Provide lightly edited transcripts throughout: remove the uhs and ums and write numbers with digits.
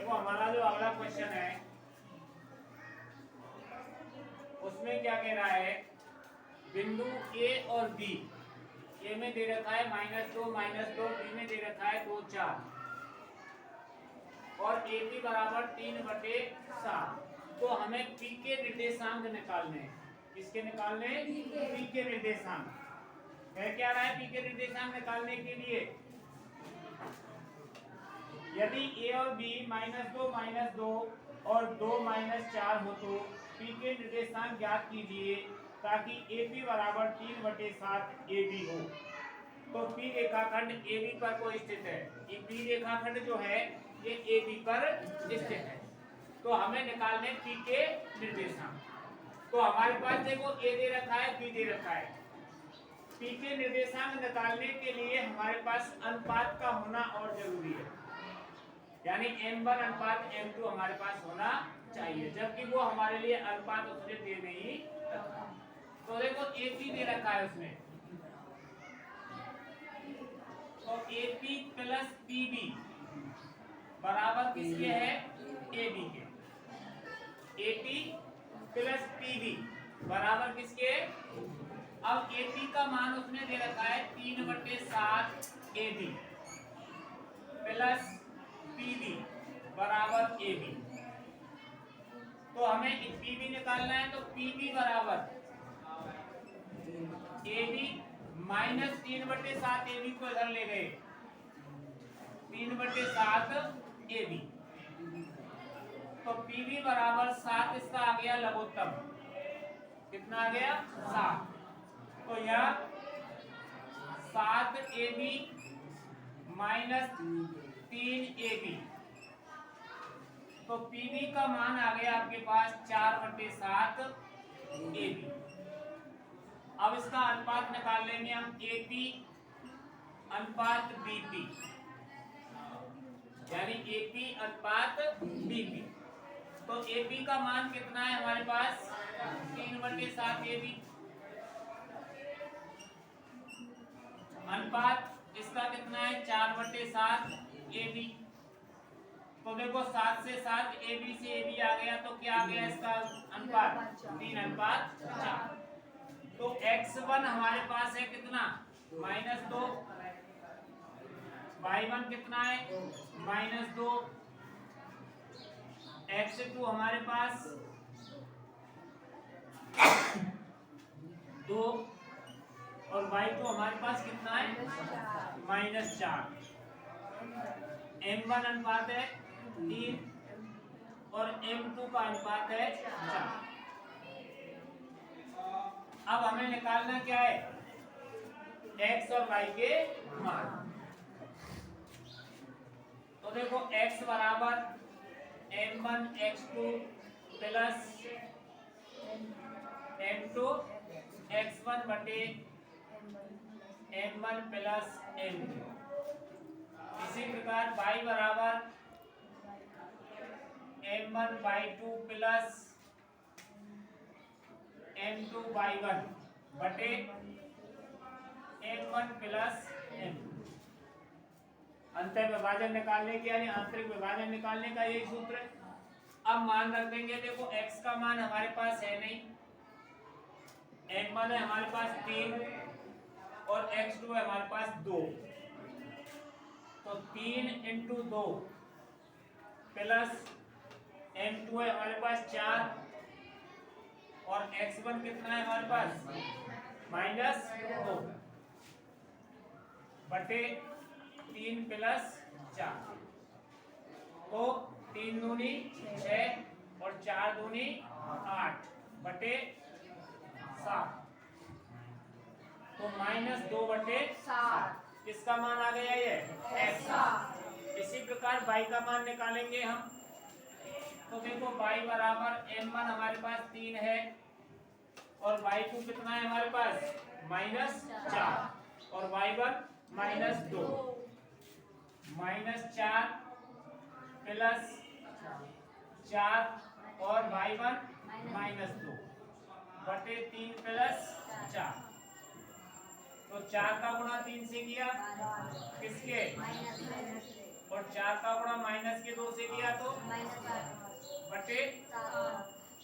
देखो हमारा जो अगला क्वेश्चन है उसमें क्या कह रहा है, बिंदु ए और बी, ए में दे रखा है -2, बी में दे रखा है 2, 4 और ए बी बराबर 3/7। तो हमें पी के निर्देशांक निकालने हैं। किसके निकालने? पी के निर्देशांक। है क्या रहा है पी के निर्देशांक निकालने के लिए? यदि ए और बी -2 और 2 -4 हो तो पी के निर्देशांक ज्ञात कीजिए ताकि ए पी बराबर 3/7 ए बी हो। तो पी रेखाखंड ए बी पर को स्थित है। ये पी रेखाखंड जो है ये ए बी पर स्थित है। तो हमें निकालने पी के निर्देशांक। तो हमारे पास देखो ए दे रखा है, बी दे रखा है। पी के निर्देशांक निकालने के लिए हमारे पास अनुपात का होना और जरूरी है, यानी m1 अनुपात m2 हमारे पास होना चाहिए, जबकि वो हमारे लिए अनुपात उसने दे नहीं रखा। तो देखो AP दे रखा है उसमें, तो AP प्लस PB बराबर किसके है? AB के। AP प्लस PB बराबर किसके? अब AP का मान उसने दे रखा है 3/7 AB प्लस PB बराबर AB। तो हमें PB निकालना है, तो PB बराबर AB माइनस 3/7 AB को इधर ले गए, 3/7 AB। तो PB बराबर 7, इसका आ गया लघुत्तम। कितना आ गया? 7। तो यह 7 AB माइनस 3 AB। तो PB का मान आ गया आपके पास 4/7 AB। अब इसका अनुपात निकाल लेंगे हम, AP अनुपात BP, यानी AP अनुपात BP। तो AP का मान कितना है हमारे पास? 3/7 AB। अनुपात इसका कितना है? 4/7 AB। तो देखो 7 से 7 AB से AB आ गया, तो क्या आ गया इसका अनुपात? 3/4। तो x1 हमारे पास है कितना? -2। y1 कितना है? -2। x2 हमारे पास 2 और y2 हमारे पास कितना है? -4। m1 अनुपात है 3 और m2 का अनुपात है 4। अब हमें निकालना क्या है? x और y के मान। तो देखो x बराबर m1 x2 plus m2 x1 बटे m1 प्लस m2। इसी प्रकार y बराबर m1 y2 plus m2 y1 बटे m1 प्लस m2। अंतर विभाजन निकालने के, यानी आंतरिक विभाजन निकालने का यही सूत्र है। अब मान रख देंगे, देखो x का मान हमारे पास है नहीं, m1 है हमारे पास 3 और x2 है हमारे पास 2। तो 3 × 2 प्लस m2 है हमारे पास 4 और x1 कितना है हमारे पास? -2 बटे 3 प्लस 4। तो 3 दूनी 6 और 4 दूनी 8 बटे 7। तो -2 बटे 7। किसका मान आ गया? ये x। इसी प्रकार y का मान निकालेंगे हम। तो देखो y बराबर m1 हमारे पास 3 है और y2 कितना है हमारे पास? -4 और y1 -2। -4 प्लस 4 और y1 -2 बटे 3 प्लस 4। तो 4 का गुणा 3 से किया किसके? और 4 का गुणा माइनस के 2 से किया तो बटे,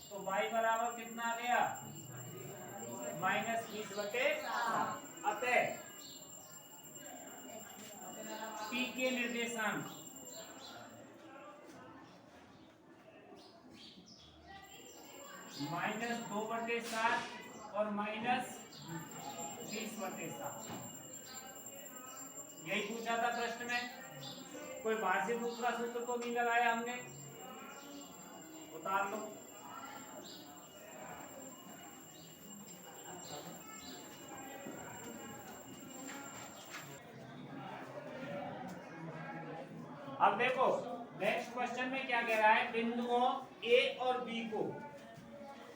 तो y बराबर कितना आ गया, -20 बटे। अतः p के निर्देशांक -2/7 और -20/7। यही पूछा था प्रश्न में, कोई बाहर से दूसरा सूत्र तो नहीं लगाया हमने, उतार लो। अब देखो नेक्स्ट क्वेश्चन में क्या कह रहा है, बिंदुओं ए और बी को,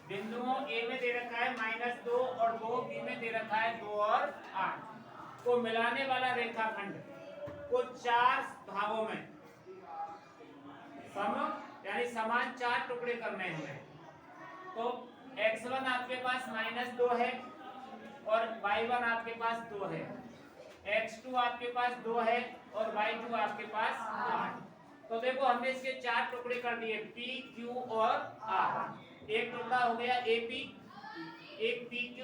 बिंदुओं ए में दे रखा है -2 और 2, बी में दे रखा है 2 और 8 को मिलाने वाला रेखाखंड को 4 भागों में यानी समान 4 टुकड़े करने हैं। तो x1 आपके पास -2 है और y1 आपके पास 2 है, x2 आपके पास 2 है और y2 आपके पास 8। तो देखो हमने इसके 4 टुकड़े कर दिए, p, q और r। एक टुकड़ा हो गया AP, एक PQ,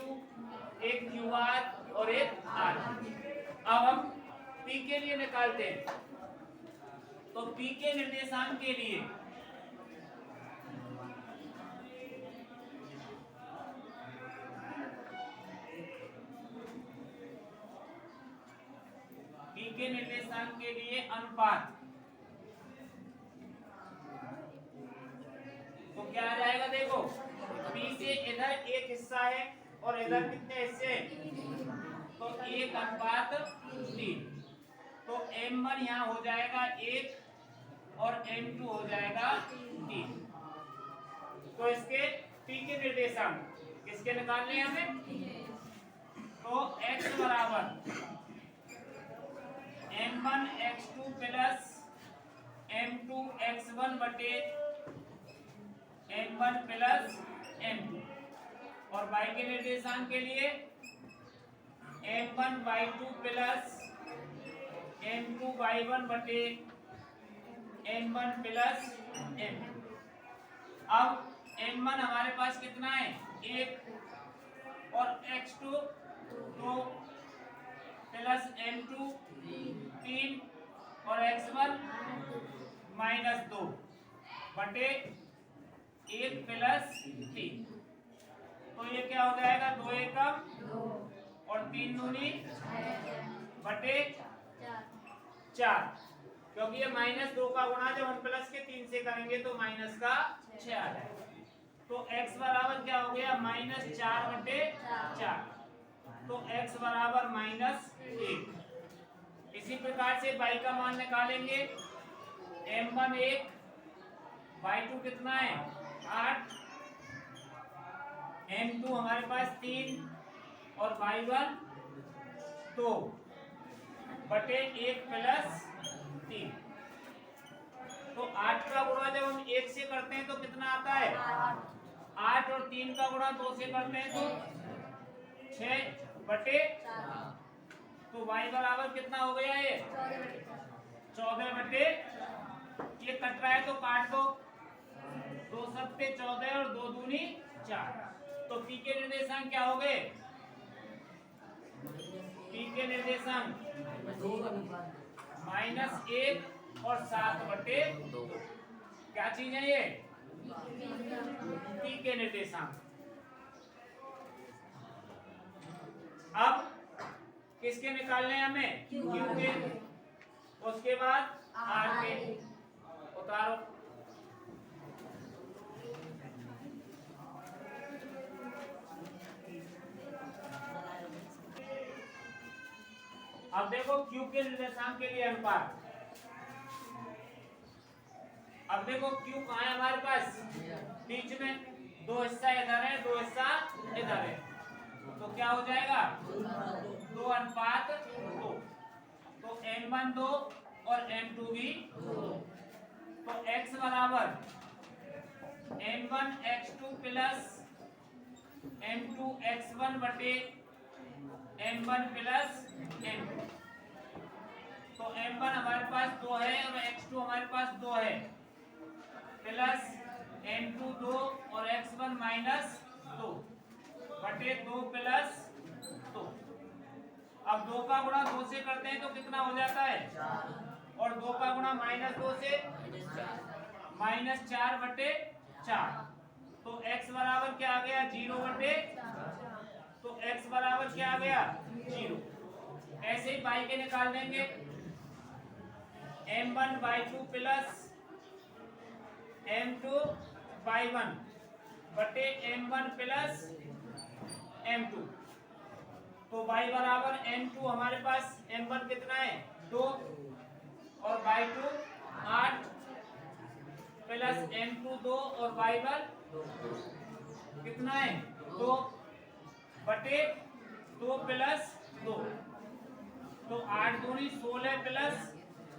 एक QR और एक R। अब हम P के लिए निकालते हैं। तो P के निर्देशांक के लिए अनुपात, तो क्या आ जाएगा, देखो P से इधर एक हिस्सा है और इधर कितने हिस्से, तो 1:3। तो M1 यहाँ हो जाएगा 1 और M2 हो जाएगा 3। तो इसके P के निर्देशांक किसके निकालने हैं हमें, तो x बराबर M1 x2 plus M2 x1 बटे M1 प्लस M2, और y के निर्देशांक के लिए M1 y2 plus M2 y1 बटे M1 प्लस M2। अब M1 हमारे पास कितना है, 1 और x2 2 प्लस M2 3 और x1 -2 बटे 1 प्लस 3। तो ये क्या हो जाएगा, 2 एकम और 3 दूनी बटे 4, क्योंकि ये -2 का गुणा जब 1 प्लस के 3 से करेंगे तो माइनस का 6 आ जाएगा। तो x बराबर क्या हो गया, -4 बटे 4। तो x बराबर -1। इसी प्रकार से y का मान निकालेंगे, M1 1, y2 कितना है 8, M2 हमारे पास 3 और y1 2 बटे 1 प्लस 3। तो 8 का गुणा जब हम 1 से करते हैं तो कितना आता है, 8 और 3 का गुणा 2 से करते हैं तो 6 बटे, तो y बराबर कितना हो गया, ये 14 बटे, ये कट रहा है तो काट दो, 2 सत्ते 14 और 2 दूनी 4। तो P के निर्देशांक क्या हो गए, P के निर्देशांक -1 और 7 बटे 2। क्या चीज है ये, P के निर्देशांक। अब किसके निकालने हैं हमें, Q के, उसके बाद R के, उतारो। अब देखो Q के निर्देशांक के लिए अनुपात, अब देखो Q कहाँ है हमारे पास, बीच में, 2 हिस्सा इधर है 2 हिस्सा इधर है, तो क्या हो जाएगा 2:2। तो M1 2 और M2 भी 2। तो x बराबर M1 x2 plus M2 x1 बटे M1 प्लस M2। तो m1 हमारे पास 2 है और x2 हमारे पास 2 है, प्लस m2 2 और x1 माइनस 2 बटे 2 प्लस 2। अब 2 का गुणा 2 से करते हैं तो कितना हो जाता है, और 2 का गुणा -2 से -4 बटे 4। तो x बराबर क्या आ गया, 0 बटे, तो x बराबर क्या आ गया, 0। ऐसे ही y के निकाल देंगे, m1/2 प्लस m2/1 बटे m1 प्लस m2। तो y बराबर m2 हमारे पास, m1 कितना है 2 और y2 8 प्लस m2 2 और y1 कितना है 2 बटे 2 प्लस 2। तो 8 दूनी 16 प्लस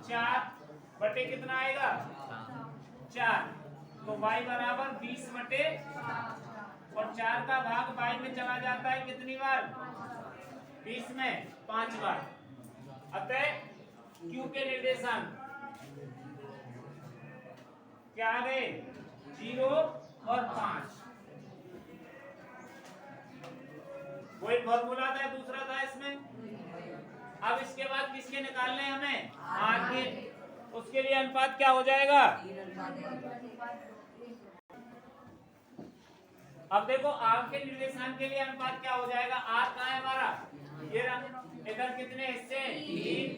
4 बटे कितना आएगा 4। तो y बराबर 20 बटे, और 4 का भाग y में चला जाता है कितनी बार, 20 में 5 बार। अतः q के निर्देशांक क्या आ गए, 0 और 5। वो एक फॉर्मूला था, दूसरा था इसमें। अब इसके बाद किसके निकालने हमें, r के। उसके लिए अनुपात क्या हो जाएगा, अब देखो r के निर्देशांक के लिए अनुपात क्या हो जाएगा, r कहाँ है हमारा, ये रहा। इधर कितने हिस्से हैं, 3,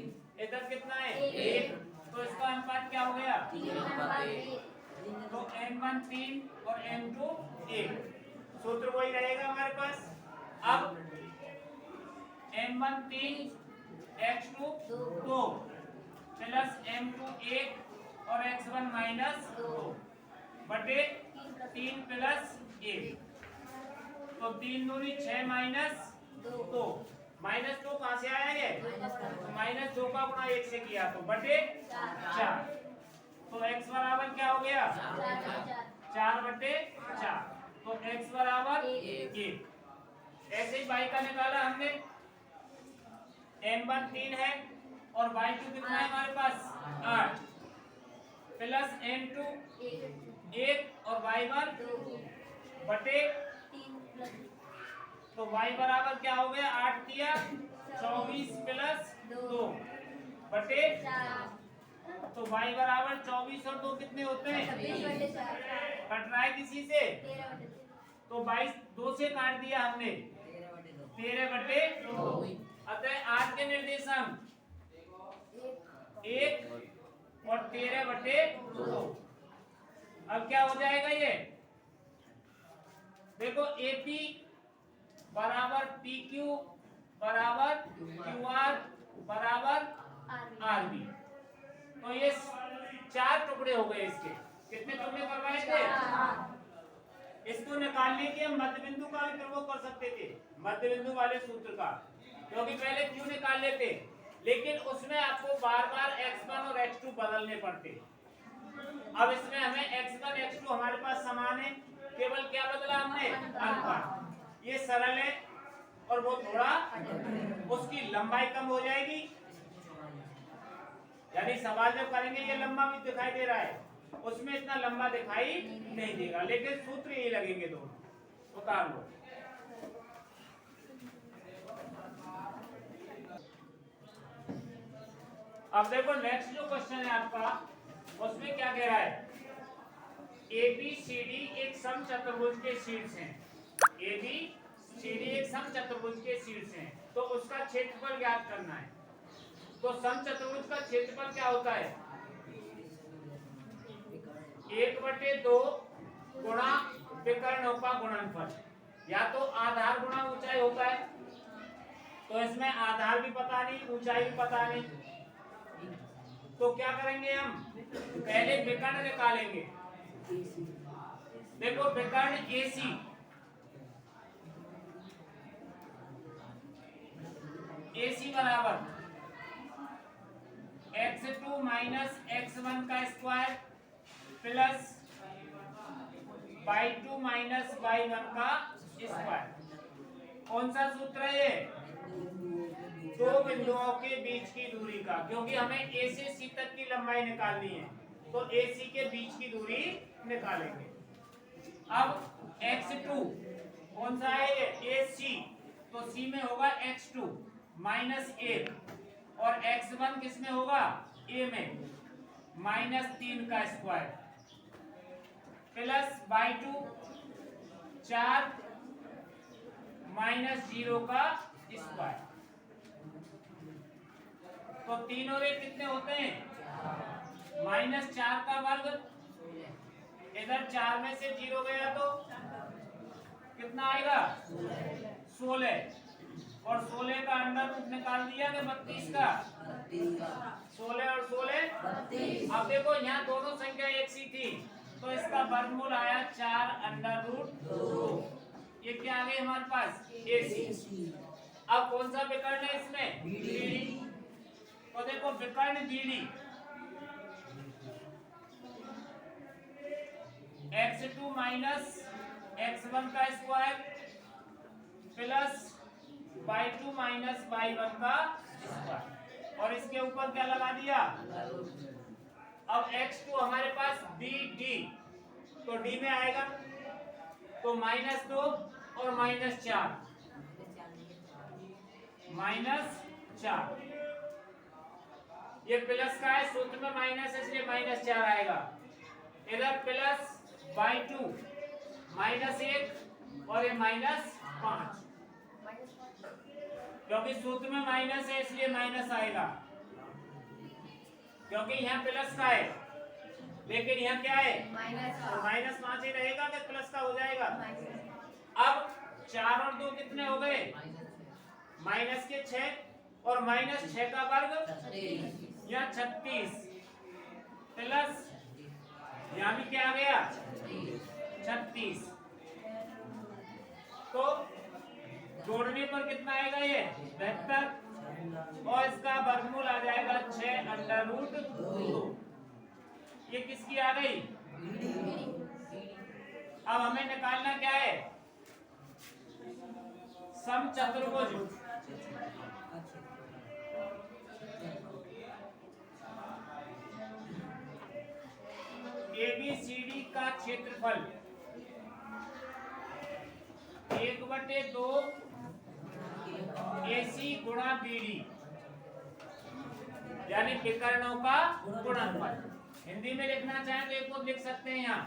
इधर कितना है 1, तो इसका अनुपात क्या हो गया, तो m1 3 और m2 1। सूत्र वही रहेगा हमारे पास। अब m1 3 x2 2 प्लस m2 1 और x1 माइनस 2 बटे 3 प्लस 1। तो 3 दूनी 6 माइनस 2, -2 कहाँ से आया ये, -2 का गुणा 1 से किया तो बटे 4। तो x बराबर क्या हो गया, 4 बटे 4। तो x बराबर 1। ऐसे ही y का निकाला हमने, m1 3 है और y2 कितना है हमारे पास 8 प्लस m2 1 और y1 बटे, तो y बराबर क्या हो गया, 8 दिया 24 प्लस 2 बटे, तो y बराबर 24 और 2 कितने होते हैं, कट रहा है किसी से, तो 22 2 से काट दिया हमने, 13 बटे 2। अतः r के निर्देशांक 1 और 13 बटे 2। अब क्या हो जाएगा ये, देखो AP बराबर PQ बराबर QR बराबर RB। तो ये 4 टुकड़े हो गए इसके। कितने टुकड़े करवाए थे, इसको निकालने के हम मध्य बिंदु का भी प्रयोग कर सकते थे, मध्य बिंदु वाले सूत्र का, क्योंकि पहले Q निकाल लेते, लेकिन उसमें आपको बार बार x1 और x2 बदलने पड़ते। अब इसमें हमें x1 x2 हमारे पास समान है, केवल क्या बदला हमने, अनुपात। ये सरल है और वो थोड़ा उसकी लंबाई कम हो जाएगी, यानी सवाल जब करेंगे ये लंबा भी दिखाई दे रहा है, उसमें इतना लंबा दिखाई नहीं देगा, लेकिन सूत्र यही लगेंगे दोनों। उतार लो। अब देखो नेक्स्ट जो क्वेश्चन है आपका, उसमें क्या कह रहा है, ABCD एक समचतुर्भुज के शीर्ष हैं, ABCD एक समचतुर्भुज के शीर्ष हैं, तो उसका क्षेत्रफल ज्ञात करना है। तो समचतुर्भुज का क्षेत्रफल क्या होता है, 1/2 गुणा विकर्णों का गुणनफल, या तो आधार गुणा ऊंचाई होता है, तो इसमें आधार भी पता नहीं, ऊंचाई भी पता नहीं, तो क्या करेंगे हम, पहले विकर्ण निकालेंगे। देखो विकर्ण AC बराबर x2 माइनस x1 का square plus y2 minus y1 का स्क्वायर। कौन सा सूत्र है ये, दो बिंदुओं के बीच की दूरी का, क्योंकि हमें ए से सी तक की लंबाई निकालनी है, तो ए सी के बीच की दूरी निकालेंगे। अब x2 कौन सा है ये, ए सी, तो सी में होगा x2 माइनस 1 और x1 किस में होगा, ए में, -3 का स्क्वायर प्लस बाई 2 4 -0 का स्क्वायर। तो 3 और 1 कितने होते हैं, -4 का वर्ग, इधर 4 में से 0 गया तो कितना आएगा, 16, और 16 का अंडर रूट निकाल दिया कि 32 का, 16 और 16। अब देखो यहाँ दोनों संख्या एक सी थी, तो इसका वर्गमूल आया 4 अंडर रूट 2। ये क्या आ गई हमारे पास, ए सी। अब कौन सा विकर्ण है इसमें, बीडी, तो देखो विकर्ण बीडी x2 माइनस x1 का square plus y2 minus y1 का स्क्वायर, और इसके ऊपर क्या लगा दिया। अब x2 हमारे पास b d, तो d में आएगा तो -2 और -4, -4, ये प्लस का है, सूत्र में माइनस है इसलिए -4 आएगा। इधर प्लस बाई 2 -1 और ये -5, क्योंकि सूत्र में माइनस है इसलिए माइनस आएगा, क्योंकि यहाँ प्लस का है लेकिन यहाँ क्या है, तो -5 ही रहेगा कि प्लस का हो जाएगा। अब 4 और 2 कितने हो गए, -6 और -6 का वर्ग या 36 प्लस यहाँ भी क्या आ गया, 36, तो जोड़ने पर कितना आएगा ये 72, और इसका वर्गमूल आ जाएगा 6 अंडर रूट 2। ये किसकी आ गई, अब हमें निकालना क्या है, समचतुर्भुज। ABCD का क्षेत्रफल 1/2 AC गुणा BD, यानी विकर्णों का गुणनफल। हिंदी में लिखना चाहें तो एक को लिख सकते हैं यहाँ,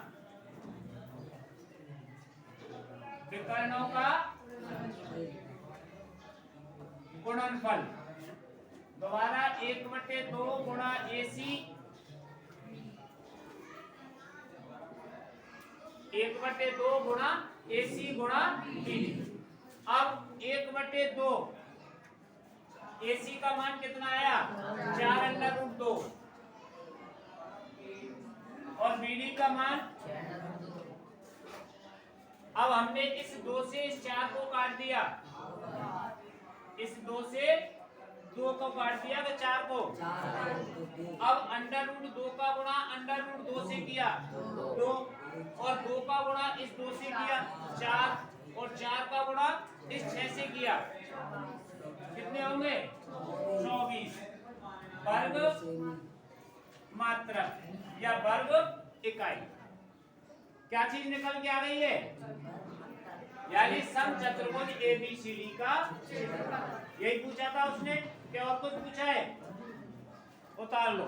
विकर्णों का गुणनफल। दोबारा 1/2 गुणा AC, 1/2 गुणा AC गुणा BD। अब 1/2 AC का मान कितना आया, 4 अंडर रूट 2, और BD का मान, अब हमने इस 2 से इस 4 को काट दिया, इस 2 से 2 को काट दिया तो 4 को, अब अंडर रूट 2 का गुणा अंडर रूट 2 से किया 2, और 2 का गुणा इस 2 से किया 4, और 4 का गुणा इस 6 से किया, कितने होंगे 24 वर्ग मात्रक या वर्ग इकाई। क्या चीज निकल के आ गई है, यानी समचतुर्भुज ABCD का क्षेत्रफल। यही पूछा था उसने, क्या और कुछ पूछा है, उतार लो।